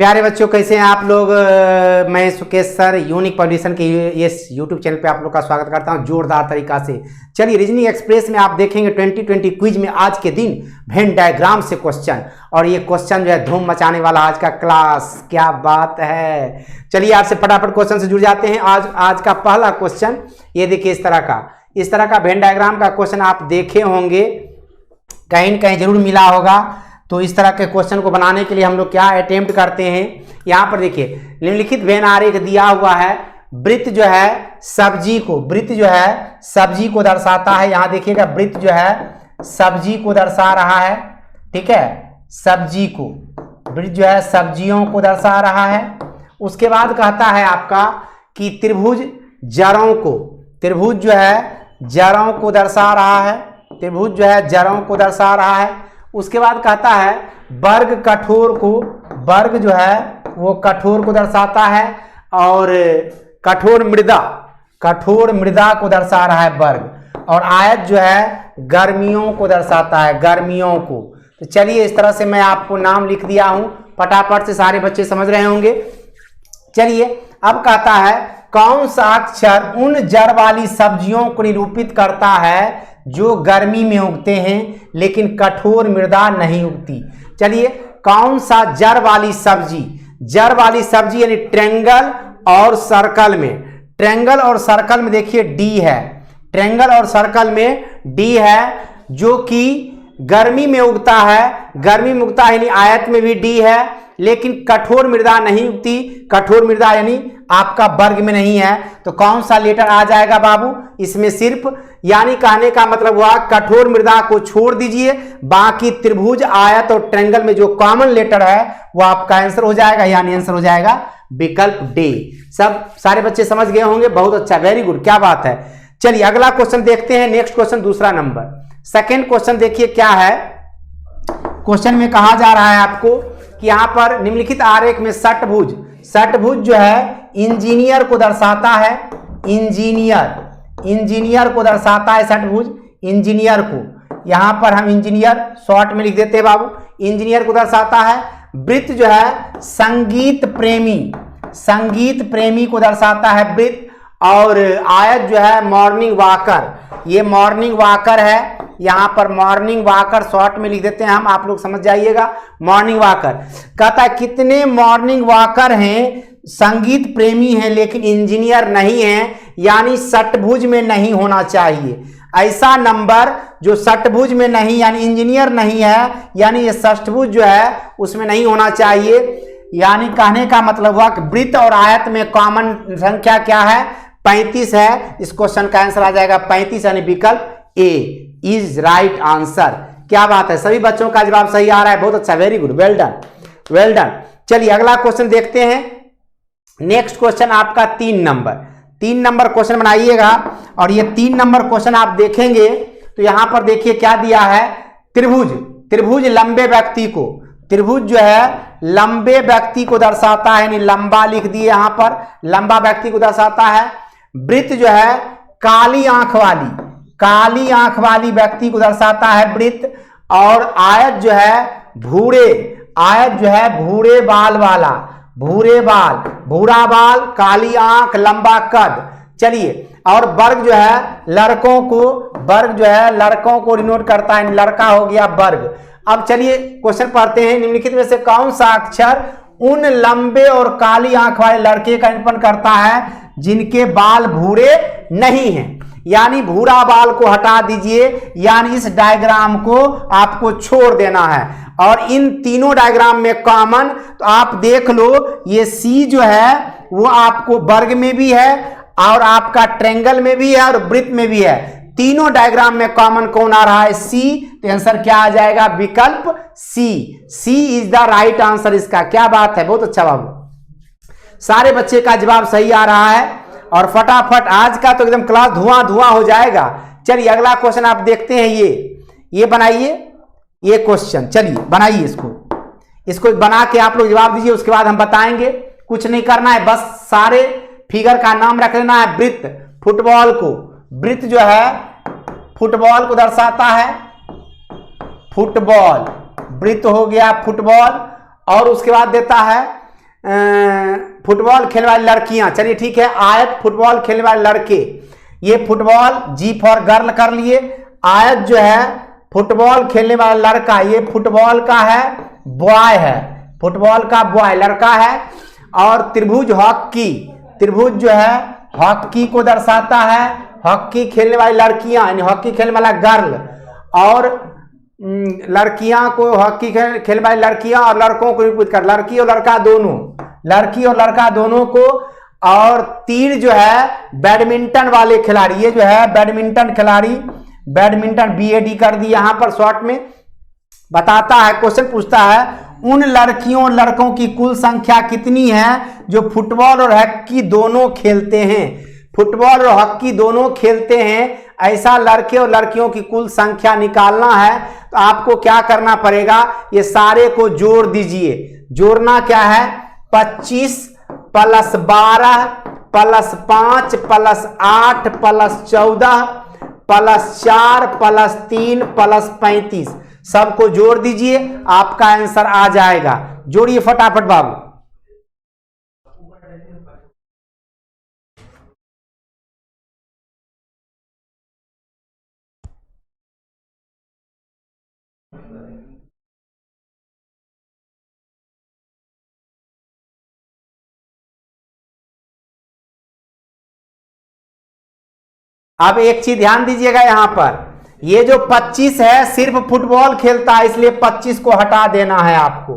प्यारे बच्चों, कैसे हैं आप लोग। मैं सुकेश सर यूनिक पब्लिकेशन के इस यूट्यूब चैनल पे आप लोग का स्वागत करता हूं जोरदार तरीका से। चलिए, रीजनिंग एक्सप्रेस में आप देखेंगे 2020 क्विज में आज के दिन वेन डायग्राम से क्वेश्चन, और ये क्वेश्चन जो है धूम मचाने वाला आज का क्लास। क्या बात है। चलिए आपसे फटाफट क्वेश्चन से जुड़ जाते हैं। आज का पहला क्वेश्चन ये देखिए, इस तरह का वेन डायग्राम का क्वेश्चन आप देखे होंगे, कहीं न कहीं जरूर मिला होगा। तो इस तरह के क्वेश्चन को बनाने के लिए हम लोग क्या अटेम्प्ट करते हैं। यहाँ पर देखिए निम्नलिखित वेन आरेख दिया हुआ है। वृत्त जो है सब्जी को दर्शाता है। यहाँ देखिएगा, वृत्त जो है सब्जी को दर्शा रहा है। ठीक है, सब्जी को, वृत्त जो है सब्जियों को दर्शा रहा है। उसके बाद कहता है आपका कि त्रिभुज जो है जड़ों को दर्शा रहा है। त्रिभुज जो है जड़ों को दर्शा रहा है। उसके बाद कहता है वर्ग जो है वो कठोर को दर्शाता है, और कठोर मृदा को दर्शा रहा है वर्ग, और आयत जो है गर्मियों को दर्शाता है, गर्मियों को। तो चलिए, इस तरह से मैं आपको नाम लिख दिया हूं, फटाफट से सारे बच्चे समझ रहे होंगे। चलिए, अब कहता है कौन सा अक्षर उन जड़ वाली सब्जियों को निरूपित करता है जो गर्मी में उगते हैं लेकिन कठोर मृदा नहीं उगती। चलिए, कौन सा जड़ वाली सब्जी यानी ट्रायंगल और सर्कल में देखिए डी है। ट्रायंगल और सर्कल में डी है, जो कि गर्मी में उगता है यानी आयत में भी डी है, लेकिन कठोर मृदा नहीं उगती। कठोर मृदा यानी आपका वर्ग में नहीं है। तो कौन सा लेटर आ जाएगा बाबू इसमें? सिर्फ, यानी कहने का मतलब हुआ कठोर मृदा को छोड़ दीजिए, बाकी त्रिभुज, आयत और ट्रायंगल में जो कॉमन लेटर है वो आपका आंसर हो जाएगा, यानी आंसर हो जाएगा विकल्प डी। सब सारे बच्चे समझ गए होंगे, बहुत अच्छा, वेरी गुड, क्या बात है। चलिए अगला क्वेश्चन देखते हैं। नेक्स्ट क्वेश्चन दूसरा नंबर, सेकेंड क्वेश्चन देखिए क्या है। क्वेश्चन में कहा जा रहा है आपको कि यहां पर निम्नलिखित आरेख में षटभुज जो है इंजीनियर को दर्शाता है। इंजीनियर को दर्शाता है षटभुज, इंजीनियर को। यहां पर हम इंजीनियर शॉर्ट में लिख देते हैं बाबू, इंजीनियर को दर्शाता है। वृत्त जो है संगीत प्रेमी को दर्शाता है वृत्त, और आयत जो है मॉर्निंग वॉकर, ये मॉर्निंग वॉकर है। यहां पर मॉर्निंग वॉकर शॉर्ट में लिख देते हैं हम, आप लोग समझ जाइएगा। मॉर्निंग वॉकर कहता है कितने मॉर्निंग वॉकर हैं संगीत प्रेमी हैं लेकिन इंजीनियर नहीं हैं, यानी षटभुज में नहीं होना चाहिए। ऐसा नंबर जो षटभुज में नहीं यानी इंजीनियर नहीं है, यानी ये षष्ठभुज जो है उसमें नहीं होना चाहिए। यानी कहने का मतलब हुआ कि वृत्त और आयत में कॉमन संख्या क्या है? 35 है। इस क्वेश्चन का आंसर आ जाएगा 35, यानी विकल्प ए इज राइट आंसर। क्या बात है, सभी बच्चों का जवाब सही आ रहा है, बहुत अच्छा, वेरी गुड, वेल डन। चलिए अगला क्वेश्चन देखते हैं। नेक्स्ट क्वेश्चन आपका 3 नंबर क्वेश्चन बनाइएगा, और ये 3 नंबर क्वेश्चन आप देखेंगे तो यहां पर देखिए क्या दिया है। त्रिभुज लंबे व्यक्ति को, त्रिभुज जो है लंबे व्यक्ति को दर्शाता है, यानी लंबा लिख दिए यहां पर, लंबा व्यक्ति को दर्शाता है। वृत्त जो है काली आंख वाली व्यक्ति को दर्शाता है वृत्त, और आयत जो है भूरे बाल वाला, भूरा बाल, काली आंख, लंबा कद। चलिए, और वर्ग जो है लड़कों को डिनोट करता है, लड़का हो गया वर्ग। अब चलिए क्वेश्चन पढ़ते हैं। निम्नलिखित में से कौन सा अक्षर उन लंबे और काली आंख वाले लड़के का निरूपण करता है जिनके बाल भूरे नहीं हैं? यानी भूरा बाल को हटा दीजिए, यानी इस डायग्राम को आपको छोड़ देना है। और इन तीनों डायग्राम में कॉमन, तो आप देख लो, ये सी जो है वो आपको वर्ग में भी है, और आपका ट्रायंगल में भी है, और वृत्त में भी है। तीनों डायग्राम में कॉमन कौन आ रहा है? सी। तो आंसर क्या आ जाएगा? विकल्प सी इज द राइट आंसर इसका। क्या बात है, बहुत अच्छा बाबू, सारे बच्चे का जवाब सही आ रहा है, और फटाफट आज का तो एकदम क्लास धुआं हो जाएगा। चलिए अगला क्वेश्चन आप देखते हैं। ये बनाइए ये क्वेश्चन, चलिए बनाइए इसको बना के आप लोग जवाब दीजिए। उसके बाद हम बताएंगे, कुछ नहीं करना है, बस सारे फिगर का नाम रख लेना है। वृत्त, वृत्त जो है फुटबॉल को दर्शाता है, फुटबॉल, वृत्त हो गया फुटबॉल, और उसके बाद देता है फुटबॉल खेलने वाली लड़कियां, चलिए ठीक है। आयत फुटबॉल खेलने वाले लड़के, ये फुटबॉल जी फॉर गर्ल कर लिए। आयत जो है फुटबॉल खेलने वाला लड़का, ये फुटबॉल का है बॉय है, फुटबॉल का बॉय लड़का है। और त्रिभुज हॉकी, त्रिभुज जो है हॉकी को दर्शाता है, हॉकी खेलने वाली लड़कियां यानी हॉकी खेलने वाला गर्ल, और लड़कियां को हॉकी खेलने वाली लड़कियां और लड़कों को रिपीट कर लड़की और लड़का दोनों, लड़की और लड़का दोनों को। और तीर जो है बैडमिंटन वाले खिलाड़ी, ये जो है बैडमिंटन खिलाड़ी, बैडमिंटन BAD कर दी यहां पर शॉर्ट में बताता है। क्वेश्चन पूछता है उन लड़कियों और लड़कों की कुल संख्या कितनी है जो फुटबॉल और हॉकी दोनों खेलते हैं। फुटबॉल और हॉकी दोनों खेलते हैं, ऐसा लड़के और लड़कियों की कुल संख्या निकालना है। तो आपको क्या करना पड़ेगा, ये सारे को जोड़ दीजिए। जोड़ना क्या है, 25 + 12 + 5 + 8 + 14 + 4 + 3 + 35 सबको जोड़ दीजिए, आपका आंसर आ जाएगा। जोड़िए फटाफट बाबू। अब एक चीज ध्यान दीजिएगा, यहां पर ये जो 25 है सिर्फ फुटबॉल खेलता है, इसलिए 25 को हटा देना है आपको,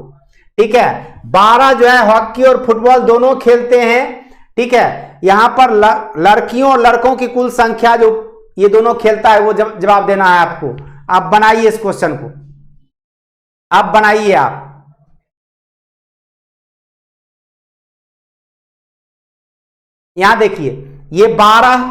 ठीक है। 12 जो है हॉकी और फुटबॉल दोनों खेलते हैं, ठीक है। यहां पर लड़कियों और लड़कों की कुल संख्या जो ये दोनों खेलता है वो जवाब देना है आपको। आप बनाइए इस क्वेश्चन को, आप बनाइए। आप यहां देखिए, ये 12,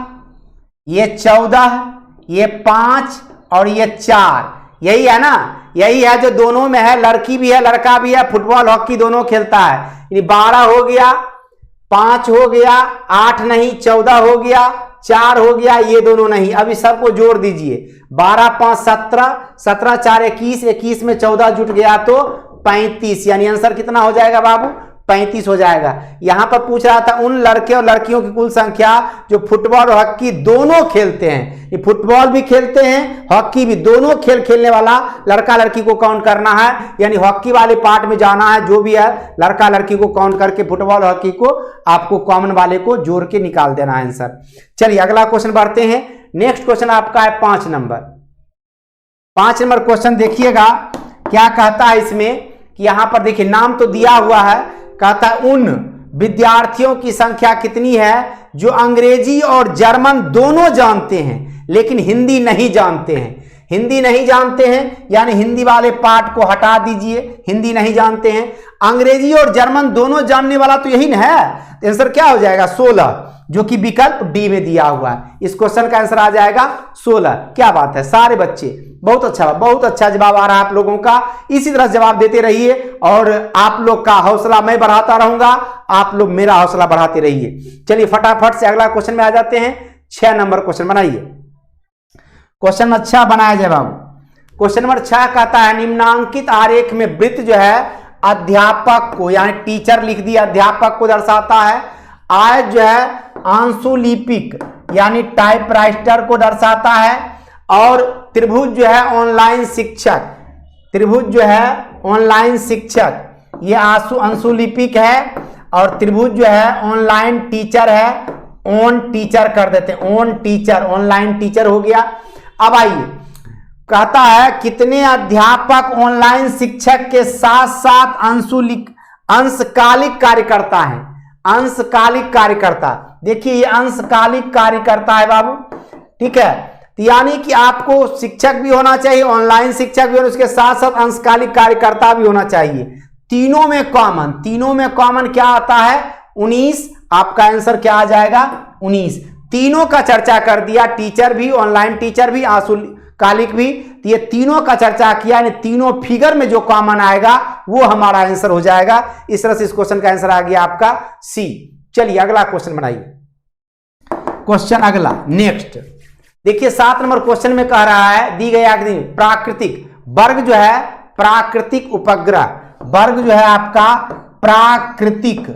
ये 14, ये 5 और ये 4, यही है ना, यही है जो दोनों में है, लड़की भी है लड़का भी है, फुटबॉल हॉकी दोनों खेलता है। 12 हो गया, 5 हो गया, 8 नहीं 14 हो गया, 4 हो गया, ये दोनों नहीं। अभी सबको जोड़ दीजिए, 12 5 17, 17 4 21, 21 में 14 जुट गया तो 35, यानी आंसर कितना हो जाएगा बाबू, 35 हो जाएगा। यहां पर पूछ रहा था उन लड़के और लड़कियों की कुल संख्या जो फुटबॉल और हॉकी दोनों खेलते हैं। ये फुटबॉल भी खेलते हैं हॉकी भी, दोनों खेल खेलने वाला लड़का लड़की को काउंट करना है, यानी हॉकी वाले पार्ट में जाना है। जो भी है लड़का लड़की को काउंट करके फुटबॉल हॉकी को आपको कॉमन वाले को जोड़ के निकाल देना है आंसर। चलिए अगला क्वेश्चन बढ़ते हैं। नेक्स्ट क्वेश्चन आपका है 5 नंबर। 5 नंबर क्वेश्चन देखिएगा क्या कहता है इसमें, कि यहां पर देखिए नाम तो दिया हुआ है, कहता है उन विद्यार्थियों की संख्या कितनी है जो अंग्रेजी और जर्मन दोनों जानते हैं लेकिन हिंदी नहीं जानते हैं। हिंदी नहीं जानते हैं यानी हिंदी वाले पार्ट को हटा दीजिए, हिंदी नहीं जानते हैं। अंग्रेजी और जर्मन दोनों जानने वाला तो यही ना है, तो आंसर क्या हो जाएगा 16, जो कि विकल्प डी में दिया हुआ है। इस क्वेश्चन का आंसर आ जाएगा 16। क्या बात है सारे बच्चे, बहुत अच्छा, बहुत अच्छा जवाब आ रहा है आप लोगों का। इसी तरह जवाब देते रहिए और आप लोग का हौसला मैं बढ़ाता रहूंगा, आप लोग मेरा हौसला बढ़ाते रहिए। चलिए फटाफट से अगला क्वेश्चन में आ जाते हैं। 6 नंबर क्वेश्चन बनाइए, क्वेश्चन अच्छा बनाया जाए बाबू। क्वेश्चन नंबर 6 कहता है निम्नांकित आरेख में वृत्त जो है अध्यापक को यानी टीचर लिख दिया, अध्यापक को दर्शाता है। आयत जो है आंसुलिपिक यानी टाइपराइटर को दर्शाता है, और त्रिभुज जो है ऑनलाइन शिक्षक, त्रिभुज जो है ऑनलाइन शिक्षक, ये आंसुलिपिक है, और त्रिभुज जो है ऑनलाइन टीचर है, ऑन टीचर कर देते हैं, ऑन टीचर, ऑनलाइन टीचर हो गया। अब आइए कहता है कितने अध्यापक ऑनलाइन शिक्षक के साथ साथ अंशकालिक कार्य करता है। अंशकालिक कार्यकर्ता, देखिए ये अंशकालिक कार्यकर्ता है बाबू, ठीक है। तो यानी कि आपको शिक्षक भी होना चाहिए, ऑनलाइन शिक्षक भी, और उसके साथ साथ अंशकालिक कार्यकर्ता भी होना चाहिए। तीनों में कॉमन, तीनों में कॉमन क्या आता है 19, आपका आंसर क्या आ जाएगा 19। तीनों का चर्चा कर दिया, टीचर भी, ऑनलाइन टीचर भी, अंशकालिक भी, तो ये तीनों का चर्चा किया, यानी तीनों फिगर में जो कॉमन आएगा वो हमारा आंसर हो जाएगा। इस तरह से इस क्वेश्चन का आंसर आ गया आपका सी। चलिए अगला क्वेश्चन बनाइए। क्वेश्चन अगला नेक्स्ट देखिए 7 नंबर क्वेश्चन में कह रहा है दी गई आकृति प्राकृतिक वर्ग जो है, प्राकृतिक उपग्रह वर्ग जो है आपका प्राकृतिक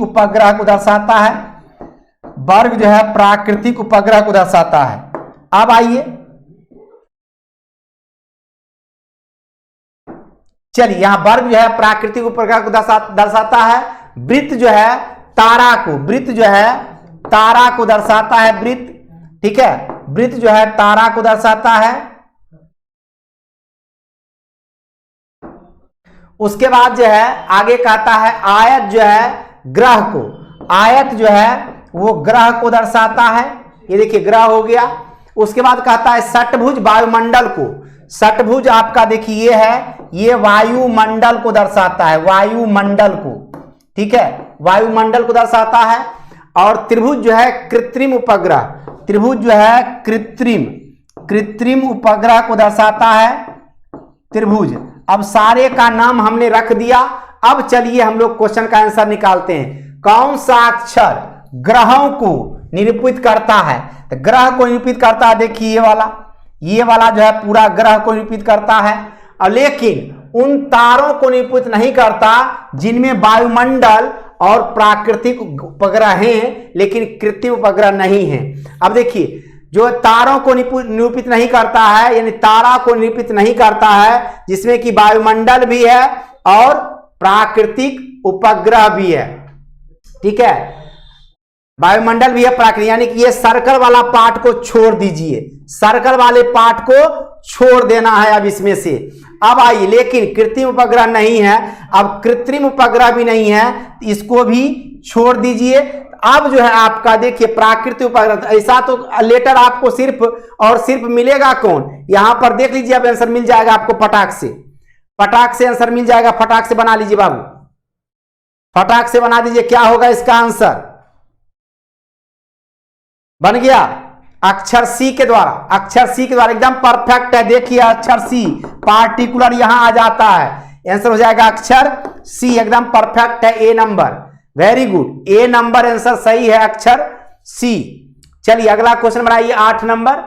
उपग्रह को दर्शाता है। वर्ग जो है प्राकृतिक उपग्रह को दर्शाता है। अब आइए चलिए, यहां वर्ग जो है प्राकृतिक उपग्रह को दर्शाता है। वृत्त जो है तारा को दर्शाता है। वृत्त, ठीक है, वृत्त जो है तारा को दर्शाता है। उसके बाद जो है आगे कहता है आयत जो है ग्रह को, आयत जो है वो ग्रह को दर्शाता है। ये देखिए ग्रह हो गया। उसके बाद कहता है षटभुज वायुमंडल को, षटभुज आपका देखिए ये है, ये वायुमंडल को दर्शाता है, वायुमंडल को, ठीक है, वायुमंडल को दर्शाता है। और त्रिभुज जो है कृत्रिम उपग्रह, त्रिभुज जो है कृत्रिम उपग्रह को दर्शाता है त्रिभुज। अब सारे का नाम हमने रख दिया। अब चलिए हम लोग क्वेश्चन का आंसर निकालते हैं। कौन सा अक्षर ग्रहों को निरूपित करता है? तो ग्रह को निरूपित करता है, देखिए ये वाला जो है पूरा ग्रह को निरूपित करता है। और लेकिन उन तारों को निरूपित नहीं करता जिनमें वायुमंडल और प्राकृतिक उपग्रह हैं, लेकिन कृत्रिम उपग्रह नहीं है। अब देखिए जो तारों को निरूपित नहीं करता है, यानी तारा को निरूपित नहीं करता है जिसमें कि वायुमंडल भी है और प्राकृतिक उपग्रह भी है, ठीक है, वायुमंडल भी है प्राकृतिक, यानी कि ये सर्कल वाला पार्ट को छोड़ दीजिए, सर्कल वाले पार्ट को छोड़ देना है अब इसमें से। अब आइए, लेकिन कृत्रिम उपग्रह नहीं है, अब कृत्रिम उपग्रह भी नहीं है, इसको भी छोड़ दीजिए। अब जो है आपका देखिए प्राकृतिक उपग्रह, ऐसा तो लेटर आपको सिर्फ और सिर्फ मिलेगा कौन, यहां पर देख लीजिए, अब आंसर मिल जाएगा आपको फटाक से आंसर मिल जाएगा। फटाक से बना लीजिए बाबू, फटाक से बना दीजिए। क्या होगा इसका आंसर? बन गया अक्षर सी के द्वारा, अक्षर सी के द्वारा एकदम परफेक्ट है। देखिए अक्षर सी पार्टिकुलर यहां आ जाता है, आंसर हो जाएगा अक्षर सी, एकदम परफेक्ट है। ए नंबर, वेरी गुड, ए नंबर आंसर सही है, अक्षर सी। चलिए अगला क्वेश्चन बनाइए 8 नंबर।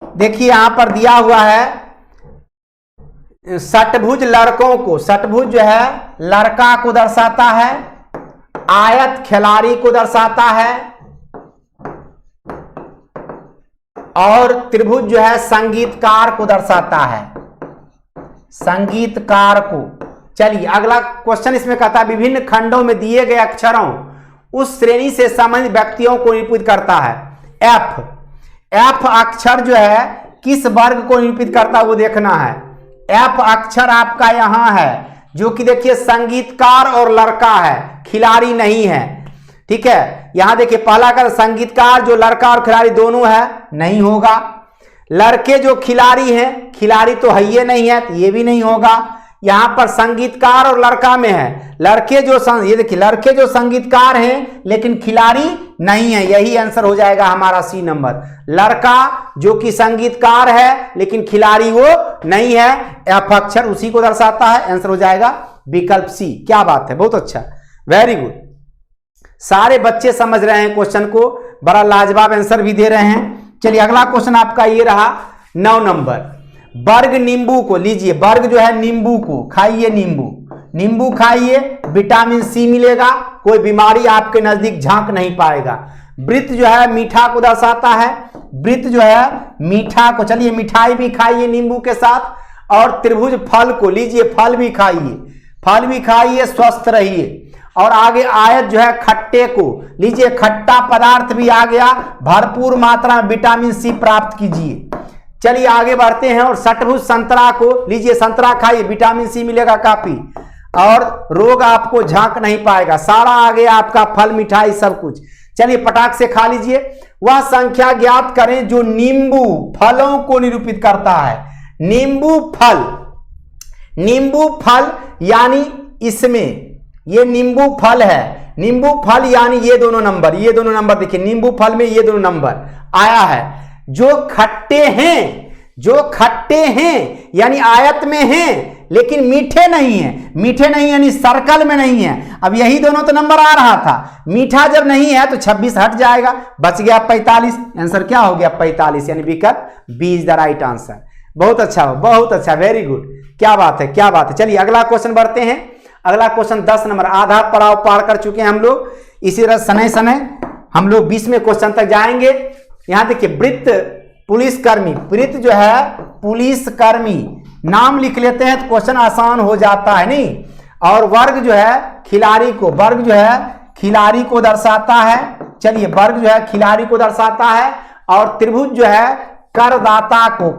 देखिए यहां पर दिया हुआ है षटभुज लड़कों को, षटभुज जो है लड़का को दर्शाता है, आयत खिलाड़ी को दर्शाता है और त्रिभुज जो है संगीतकार को दर्शाता है, संगीतकार को। चलिए अगला क्वेश्चन इसमें कहता है विभिन्न खंडों में दिए गए अक्षरों उस श्रेणी से संबंधित व्यक्तियों को निरूपित करता है। एफ अक्षर जो है किस वर्ग को निरूपित करता है वो देखना है। एफ अक्षर आपका यहां है जो कि देखिए संगीतकार और लड़का है, खिलाड़ी नहीं है, ठीक है। यहां देखिए पहला का संगीतकार जो लड़का और खिलाड़ी दोनों है, नहीं होगा। लड़के जो खिलाड़ी हैं, खिलाड़ी तो है ये नहीं है, तो ये भी नहीं होगा। यहां पर संगीतकार और लड़का में है, लड़के जो ये देखिए लड़के जो संगीतकार हैं लेकिन खिलाड़ी नहीं है, यही आंसर हो जाएगा हमारा सी नंबर। लड़का जो कि संगीतकार है लेकिन खिलाड़ी वो नहीं है, एफ अक्षर उसी को दर्शाता है, आंसर हो जाएगा विकल्प सी। क्या बात है, बहुत अच्छा, वेरी गुड। सारे बच्चे समझ रहे हैं क्वेश्चन को, बड़ा लाजवाब आंसर भी दे रहे हैं। चलिए अगला क्वेश्चन आपका ये रहा 9 नंबर। वर्ग नींबू को लीजिए, वर्ग जो है नींबू को खाइए, नींबू खाइए, विटामिन सी मिलेगा, कोई बीमारी आपके नजदीक झांक नहीं पाएगा। वृत्त जो है मीठा को दर्शाता है, वृत्त जो है मीठा को, चलिए मिठाई भी खाइए नींबू के साथ। और त्रिभुज फल को लीजिए, फल भी खाइए, स्वस्थ रहिए। और आगे आयत जो है खट्टे को लीजिए, खट्टा पदार्थ भी आ गया, भरपूर मात्रा में विटामिन सी प्राप्त कीजिए। चलिए आगे बढ़ते हैं। और षटभुज संतरा को लीजिए, संतरा खाइए, विटामिन सी मिलेगा काफी, और रोग आपको झांक नहीं पाएगा। सारा आ गया आपका फल, मिठाई, सब कुछ। चलिए पटाख से खा लीजिए। वह संख्या ज्ञात करें जो नींबू फलों को निरूपित करता है। नींबू फल यानी इसमें ये नींबू फल है, नींबू फल यानी ये दोनों नंबर देखिए, नींबू फल में ये दोनों नंबर आया है। जो खट्टे हैं यानी आयत में हैं लेकिन मीठे नहीं हैं, यानी सर्कल में नहीं है। अब यही दोनों तो नंबर आ रहा था, मीठा जब नहीं है तो 26 हट जाएगा, बच गया 45। आंसर क्या हो गया 45, यानी विकल्प B is the right answer. बहुत अच्छा, बहुत अच्छा, वेरी गुड, क्या बात है, क्या बात है। चलिए अगला क्वेश्चन बढ़ते हैं। अगला क्वेश्चन 10 नंबर, आधा पड़ाव पार कर चुके हैं हम लोग। इसी तरह समय समय हम लोग 20वें क्वेश्चन तक जाएंगे। यहां देखिए, वृत्त पुलिसकर्मी, वृत्त जो है पुलिसकर्मी, नाम लिख लेते हैं तो क्वेश्चन आसान हो जाता है नहीं। और वर्ग जो है खिलाड़ी को, वर्ग जो है खिलाड़ी को दर्शाता है। चलिए, वर्ग जो है खिलाड़ी को दर्शाता है। और त्रिभुज जो है करदाता को,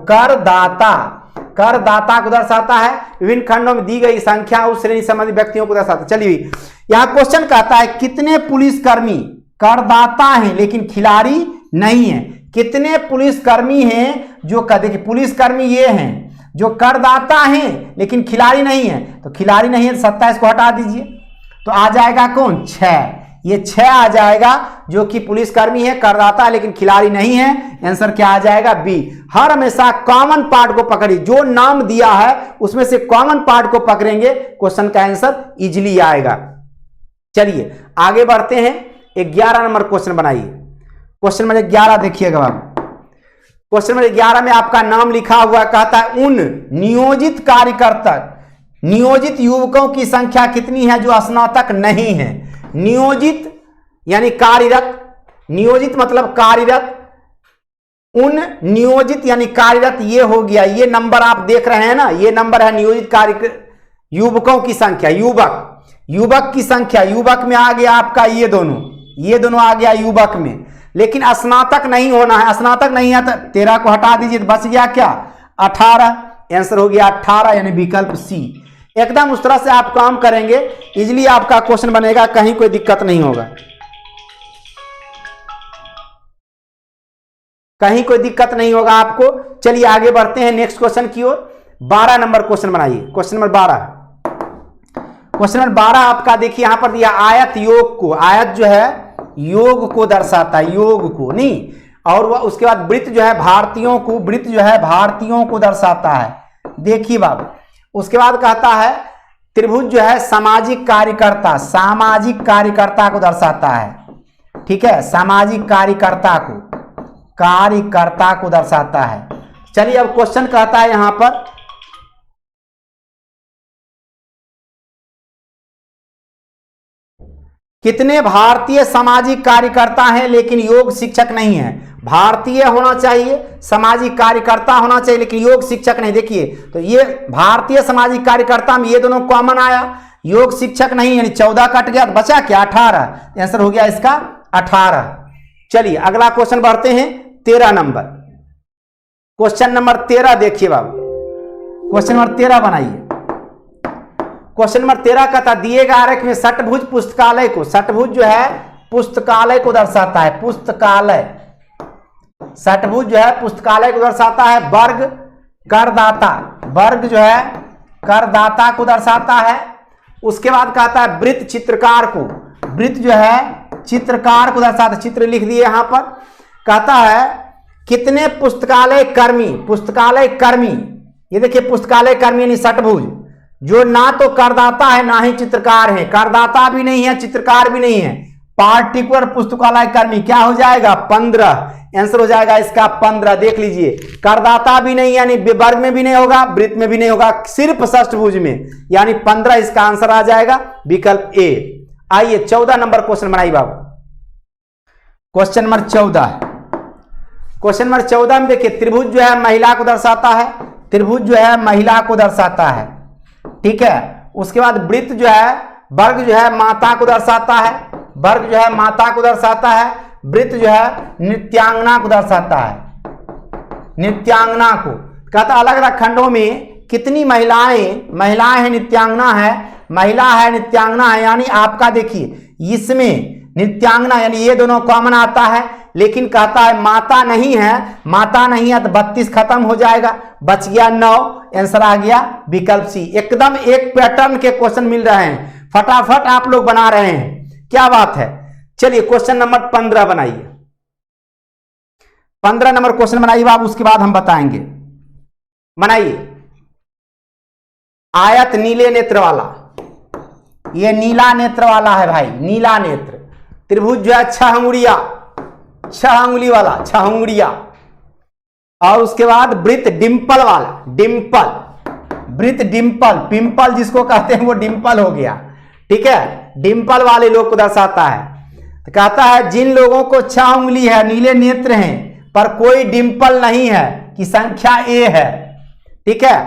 करदाता को दर्शाता है। विभिन्न खंडों में दी गई संख्या उस श्रेणी संबंधी व्यक्तियों को दर्शाता है। चलिए, यहां क्वेश्चन कहता है कितने पुलिसकर्मी करदाता हैं लेकिन खिलाड़ी नहीं है। कितने पुलिसकर्मी हैं जो, देखिए पुलिसकर्मी ये हैं जो करदाता हैं लेकिन खिलाड़ी नहीं है। तो खिलाड़ी नहीं है, 27 को हटा दीजिए तो आ जाएगा कौन, 6। ये 6 आ जाएगा जो कि पुलिसकर्मी है, करदाता है लेकिन खिलाड़ी नहीं है। आंसर क्या आ जाएगा, बी। हर हमेशा कॉमन पार्ट को पकड़िए, जो नाम दिया है उसमें से कॉमन पार्ट को पकड़ेंगे, क्वेश्चन का आंसर इजीली आएगा। चलिए आगे बढ़ते हैं। 11 नंबर क्वेश्चन बनाइए। क्वेश्चन नंबर 11 देखिएगा बाबू। क्वेश्चन नंबर 11 में आपका नाम लिखा हुआ, कहता है उन नियोजित कार्यकर्ता, नियोजित युवकों की संख्या कितनी है जो स्नातक नहीं है। नियोजित यानी कार्यरत, नियोजित मतलब कार्यरत, उन नियोजित यानी कार्यरत, ये हो गया। ये नंबर आप देख रहे हैं ना, ये नंबर है नियोजित कार्य युवकों की संख्या, युवक की संख्या। युवक में आ गया आपका ये दोनों आ गया युवक में, लेकिन स्नातक नहीं होना है। स्नातक नहीं है तो 13 को हटा दीजिए तो बच गया क्या, 18। आंसर हो गया 18 यानी विकल्प सी। एकदम उस तरह से आप काम करेंगे, इजीली आपका क्वेश्चन बनेगा, कहीं कोई दिक्कत नहीं होगा, कहीं कोई दिक्कत नहीं होगा आपको। चलिए आगे बढ़ते हैं नेक्स्ट क्वेश्चन की ओर। 12 नंबर क्वेश्चन बनाइए। क्वेश्चन नंबर 12, क्वेश्चन नंबर 12 आपका देखिए यहां पर दिया, आयत योग को, आयत जो है योग को दर्शाता है, योग को नहीं। और वह उसके बाद वृत्त जो है भारतीयों को, वृत्त जो है भारतीयों को दर्शाता है। देखिए बाबू, उसके बाद कहता है त्रिभुज जो है सामाजिक कार्यकर्ता, सामाजिक कार्यकर्ता को दर्शाता है। ठीक है, सामाजिक कार्यकर्ता को दर्शाता है। चलिए अब क्वेश्चन कहता है यहां पर, कितने भारतीय सामाजिक कार्यकर्ता हैं लेकिन योग शिक्षक नहीं है। भारतीय होना चाहिए, सामाजिक कार्यकर्ता होना चाहिए, लेकिन योग शिक्षक नहीं। देखिए तो ये भारतीय सामाजिक कार्यकर्ता में ये दोनों कॉमन आया, योग शिक्षक नहीं, यानी 14 कट गया तो बचा क्या, 18। आंसर हो गया इसका 18। चलिए अगला क्वेश्चन बढ़ते हैं। 13 नंबर, क्वेश्चन नंबर 13 देखिए बाबू। क्वेश्चन नंबर 13 बनाइए। क्वेश्चन नंबर 13 का था, दिए गए आरेख में षटभुज पुस्तकालय को, षटभुज जो है पुस्तकालय को दर्शाता है, पुस्तकालय, षटभुज जो है पुस्तकालय को दर्शाता है। वर्ग करदाता, वर्ग जो है करदाता को दर्शाता है। उसके बाद कहता है वृत्त चित्रकार को, वृत्त जो है चित्रकार को दर्शाता है, चित्र लिख दिए यहां पर। कहता है कितने पुस्तकालय कर्मी, पुस्तकालय कर्मी, ये देखिए पुस्तकालय कर्मी यानी षटभुज, जो ना तो करदाता है ना ही चित्रकार है, करदाता भी नहीं है चित्रकार भी नहीं है, पार्टिकुलर पुस्तकालय कर्मी, क्या हो जाएगा 15। आंसर हो जाएगा इसका 15। देख लीजिए, करदाता भी नहीं यानी वर्ग में भी नहीं होगा, वृत्त में भी नहीं होगा, सिर्फ षष्ठभुज में, यानी 15 इसका आंसर आ जाएगा, विकल्प ए। आइए 14 नंबर क्वेश्चन बनाइए बाबू। क्वेश्चन नंबर 14, क्वेश्चन नंबर 14 में देखिए त्रिभुज जो है महिला को दर्शाता है, त्रिभुज जो है महिला को दर्शाता है। ठीक है, उसके बाद वृत्त जो है, वर्ग जो है माता को दर्शाता है, वर्ग जो है माता को दर्शाता है। वृत्त जो है नृत्यांगना को दर्शाता है, नृत्यांगना को। कहता अलग अलग खंडों में कितनी महिलाएं हैं, नृत्यांगना है, महिला है नृत्यांगना है, यानी आपका देखिए इसमें नृत्यांगना यानी ये दोनों कॉमन आता है, लेकिन कहता है माता नहीं है, माता नहीं है तो 32 खत्म हो जाएगा, बच गया 9। आंसर आ गया विकल्प सी। एकदम एक पैटर्न के क्वेश्चन मिल रहे हैं, फटाफट आप लोग बना रहे हैं, क्या बात है। चलिए क्वेश्चन नंबर 15 बनाइए। 15 नंबर क्वेश्चन बनाइए आप, उसके बाद हम बताएंगे। बनाइए, आयत नीले नेत्र वाला, ये नीला नेत्र वाला है भाई, नीला नेत्र। त्रिभुज जो है 6 अंगुलिया, 6 अंगुली वाला, 6 अंगुलिया, और उसके बाद वृत्त डिंपल वाला, डिंपल, वृत्त डिंपल, पिंपल जिसको कहते हैं वो डिंपल हो गया, ठीक है, डिंपल वाले लोग को दर्शाता है। तो कहता है जिन लोगों को 6 उंगली है, नीले नेत्र हैं, पर कोई डिंपल नहीं है, की संख्या ए है, ठीक है,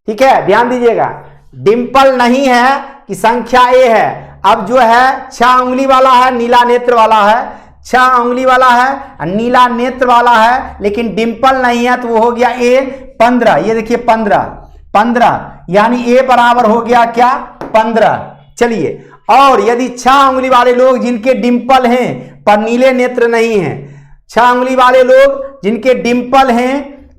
ठीक है, ध्यान दीजिएगा, डिंपल नहीं है कि संख्या ए है। अब जो है 6 उंगली वाला है, नीला नेत्र वाला है, 6 उंगली वाला है, नीला नेत्र वाला है, लेकिन डिंपल नहीं है, तो वो हो गया ए 15। ये देखिए 15 यानी ए बराबर हो गया क्या 15। चलिए, और यदि 6 उंगली वाले लोग जिनके डिंपल हैं पर नीले नेत्र नहीं है, 6 उंगली वाले लोग जिनके डिंपल हैं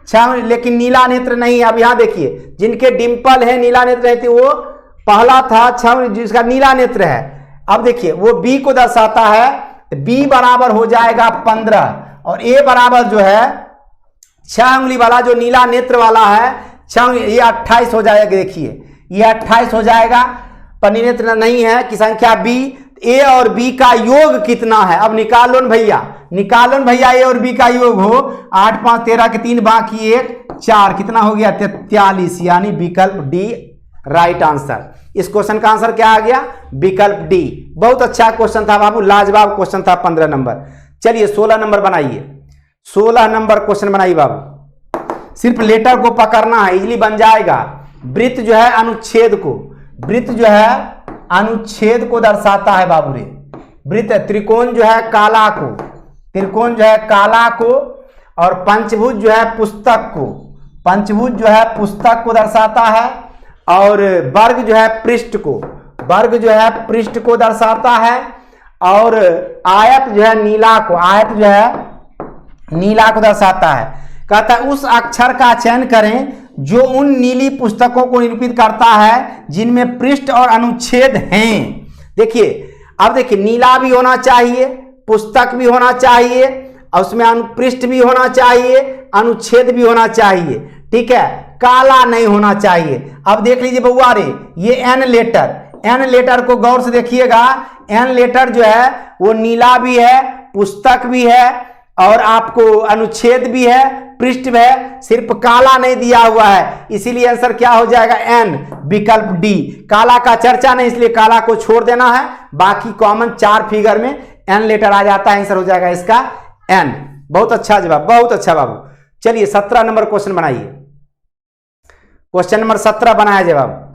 6 लेकिन नीला नेत्र नहीं है। अब यहां देखिए जिनके डिंपल है नीला नेत्र है, तो वो पहला था 6 जिसका नीला नेत्र है। अब देखिए वो बी को दर्शाता है, बी बराबर हो जाएगा 15, और ए बराबर जो है 6 उंगली वाला जो नीला नेत्र वाला है 6 ये 28 हो जाएगा। देखिए ये 28 हो जाएगा, पर नेत्र नहीं है की संख्या बी। ए और बी का योग कितना है, अब निकाल लो भैया, निकालो भैया, ए और बी का योग हो 8 5 13 के 3 बाकी 1 4, कितना हो गया 43, यानी विकल्प डी राइट आंसर। इस क्वेश्चन का आंसर क्या आ गया, विकल्प डी। बहुत अच्छा क्वेश्चन था बाबू, लाजवाब क्वेश्चन था, 15 नंबर। चलिए 16 नंबर बनाइए, 16 नंबर क्वेश्चन बनाइए बाबू। सिर्फ लेटर को पकड़ना है, इजीली बन जाएगा। वृत्त जो है अनुच्छेद को, वृत्त जो है अनुच्छेद को दर्शाता है बाबू रे। वृत्त त्रिकोण जो है काला को, त्रिकोण जो है काला को, और पंचभुज जो है पुस्तक को, पंचभुज जो है पुस्तक को दर्शाता है, और वर्ग जो है पृष्ठ को, वर्ग जो है पृष्ठ को दर्शाता है, और आयत जो है नीला को, आयत जो है नीला को दर्शाता है। कहता है उस अक्षर का चयन करें जो उन नीली पुस्तकों को निरूपित करता है जिनमें पृष्ठ और अनुच्छेद हैं। देखिए, अब देखिए नीला भी होना चाहिए, पुस्तक भी होना चाहिए, और उसमें पृष्ठ भी होना चाहिए, अनुच्छेद भी होना चाहिए, ठीक है, काला नहीं होना चाहिए। अब देख लीजिए बउआ रे, ये एन लेटर, एन लेटर को गौर से देखिएगा, एन लेटर जो है वो नीला भी है, पुस्तक भी है, और आपको अनुच्छेद भी है, पृष्ठ भी है, सिर्फ काला नहीं दिया हुआ है, इसीलिए आंसर क्या हो जाएगा एन, विकल्प डी। काला का चर्चा नहीं, इसलिए काला को छोड़ देना है, बाकी कॉमन 4 फिगर में एन लेटर आ जाता है, आंसर हो जाएगा इसका एन। बहुत अच्छा जवाब, बहुत अच्छा बाबू। चलिए 17 नंबर क्वेश्चन बनाइए, क्वेश्चन नंबर 17 बनाया जवाब।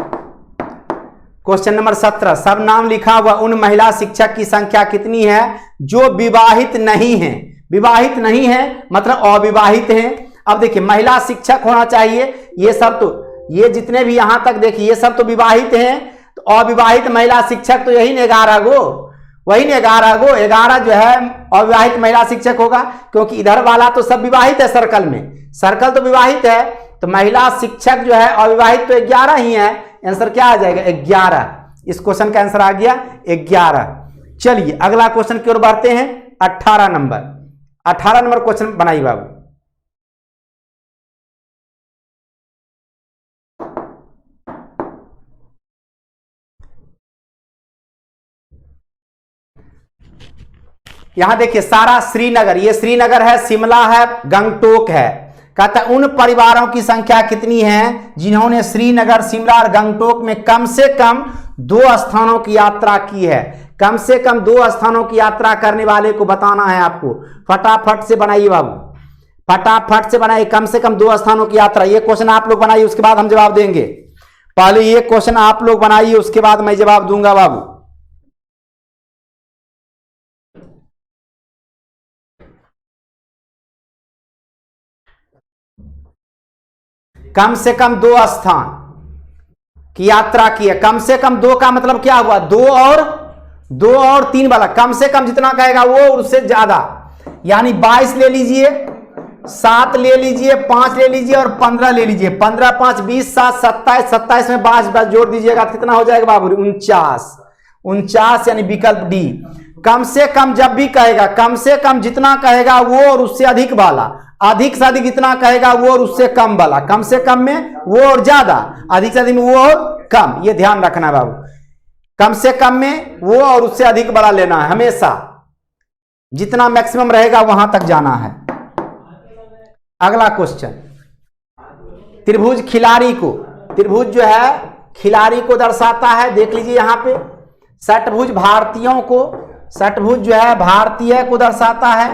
क्वेश्चन नंबर 17, सब नाम लिखा हुआ उन महिला शिक्षक की संख्या कितनी है जो विवाहित नहीं है। विवाहित नहीं है मतलब अविवाहित हैं। अब देखिए महिला शिक्षक होना चाहिए, ये सब तो, ये जितने भी यहां तक देखिए ये सब तो विवाहित हैं, तो अविवाहित महिला शिक्षक तो यही 11 गो, वही 11 गो, 11 जो है अविवाहित महिला शिक्षक होगा, क्योंकि इधर वाला तो सब विवाहित है, सर्कल में, सर्कल तो विवाहित है, तो महिला शिक्षक जो है अविवाहित तो 11 ही है, आंसर क्या आ जाएगा 11। इस क्वेश्चन का आंसर आ गया 11। चलिए अगला क्वेश्चन की ओर बढ़ते हैं, 18 नंबर, 18 नंबर क्वेश्चन बनाइए बाबू। यहां देखिए सारा श्रीनगर, ये श्रीनगर है, शिमला है, गंगटोक है। कहता है उन परिवारों की संख्या कितनी है जिन्होंने श्रीनगर, शिमला और गंगटोक में कम से कम 2 स्थानों की यात्रा की है। कम से कम 2 स्थानों की यात्रा करने वाले को बताना है आपको। फटाफट से बनाइए बाबू, फटाफट से बनाइए, कम से कम 2 स्थानों की यात्रा। ये क्वेश्चन आप लोग बनाइए, उसके बाद हम जवाब देंगे। पहले ये क्वेश्चन आप लोग बनाइए, उसके बाद मैं जवाब दूंगा बाबू। कम से कम 2 स्थान की यात्रा की है। कम से कम 2 का मतलब क्या हुआ, 2 और 3 वाला, कम से कम जितना कहेगा वो उससे ज्यादा, यानी 22 ले लीजिए, 7 ले लीजिए, 5 ले लीजिए और 15 ले लीजिए। 15 5 20 7 27, 27 में 5 जोड़ दीजिएगा, कितना हो जाएगा बाबू 49। 49 यानी विकल्प डी। कम से कम जब भी कहेगा, कम से कम जितना कहेगा वो और उससे अधिक वाला, अधिक से अधिक जितना कहेगा वो और उससे कम वाला, कम से कम में वो और ज्यादा, अधिक से अधिक में वो और कम, ये ध्यान रखना बाबू। कम से कम में वो और उससे अधिक बड़ा लेना है, हमेशा जितना मैक्सिमम रहेगा वहां तक जाना है। अगला क्वेश्चन, त्रिभुज खिलाड़ी को, त्रिभुज जो है खिलाड़ी को दर्शाता है। देख लीजिए यहाँ पे, षटभुज भारतीयों को, षटभुज जो है भारतीय को दर्शाता है।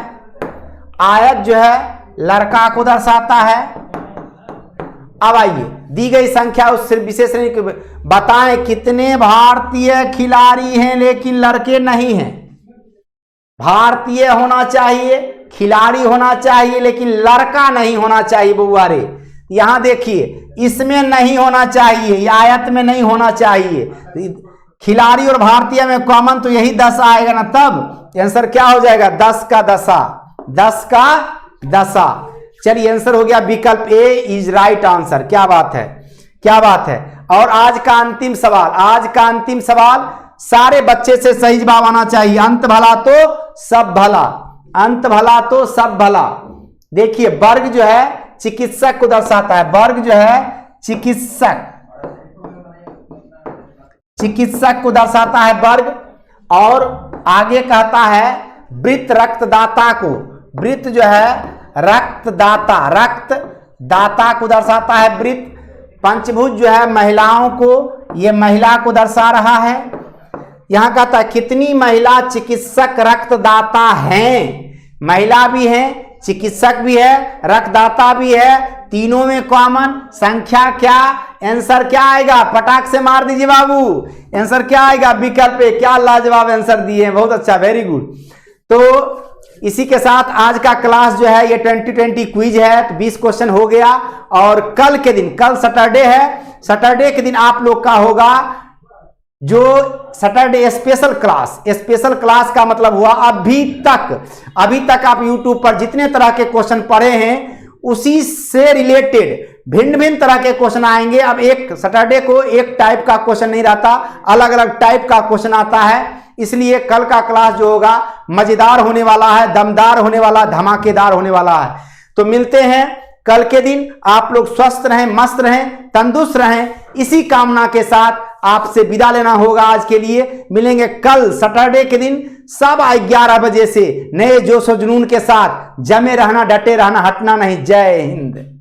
आयत जो है लड़का को दर्शाता है। अब आइए, दी गई संख्या उस विशेष श्रेणी को बताएं कितने भारतीय खिलाड़ी हैं लेकिन लड़के नहीं हैं। भारतीय होना चाहिए, खिलाड़ी होना चाहिए, लेकिन लड़का नहीं होना चाहिए बउआ रे। यहां देखिए, इसमें नहीं होना चाहिए, आयत में नहीं होना चाहिए। खिलाड़ी और भारतीय में कॉमन तो यही 10 आएगा ना, तब आंसर क्या हो जाएगा? 10 का दशा, 10 का दशा। चलिए, आंसर हो गया विकल्प ए इज राइट आंसर। क्या बात है, क्या बात है। और आज का अंतिम सवाल, आज का अंतिम सवाल सारे बच्चे से सही जवाब आना चाहिए। अंत भला तो सब भला, अंत भला तो सब भला। देखिए, वर्ग जो है चिकित्सक को दर्शाता है। वर्ग जो है चिकित्सक, चिकित्सक को दर्शाता है वर्ग। और आगे कहता है वृत्त रक्तदाता को, वृत्त जो है रक्तदाता, रक्तदाता को दर्शाता है वृत्त। पंचभुज जो है महिलाओं को, ये महिला को दर्शा रहा है। यहां कहता है कितनी महिला चिकित्सक रक्तदाता हैं। महिला भी है, चिकित्सक भी है, रक्तदाता भी है, तीनों में कॉमन संख्या क्या? आंसर क्या आएगा? पटाख से मार दीजिए बाबू, आंसर क्या आएगा? विकल्प ए। क्या लाजवाब आंसर दिए, बहुत अच्छा, वेरी गुड। तो इसी के साथ आज का क्लास जो है ये 2020 क्विज है, तो 20 क्वेश्चन हो गया। और कल के दिन, कल सैटरडे है, सैटरडे के दिन आप लोग का होगा जो Saturday special class. Special class का मतलब हुआ अभी तक आप YouTube पर जितने तरह के क्वेश्चन पढ़े हैं उसी से रिलेटेड भिन्न भिन्न तरह के क्वेश्चन आएंगे। अब एक सैटरडे को एक टाइप का क्वेश्चन नहीं रहता, अलग अलग टाइप का क्वेश्चन आता है। इसलिए कल का क्लास जो होगा मजेदार होने वाला है, दमदार होने वाला, धमाकेदार होने वाला है। तो मिलते हैं कल के दिन। आप लोग स्वस्थ रहें, मस्त रहें, तंदुरुस्त रहें, इसी कामना के साथ आपसे विदा लेना होगा आज के लिए। मिलेंगे कल सैटरडे के दिन सब 11 बजे से नए जोश और जुनून के साथ। जमे रहना, डटे रहना, हटना नहीं। जय हिंद।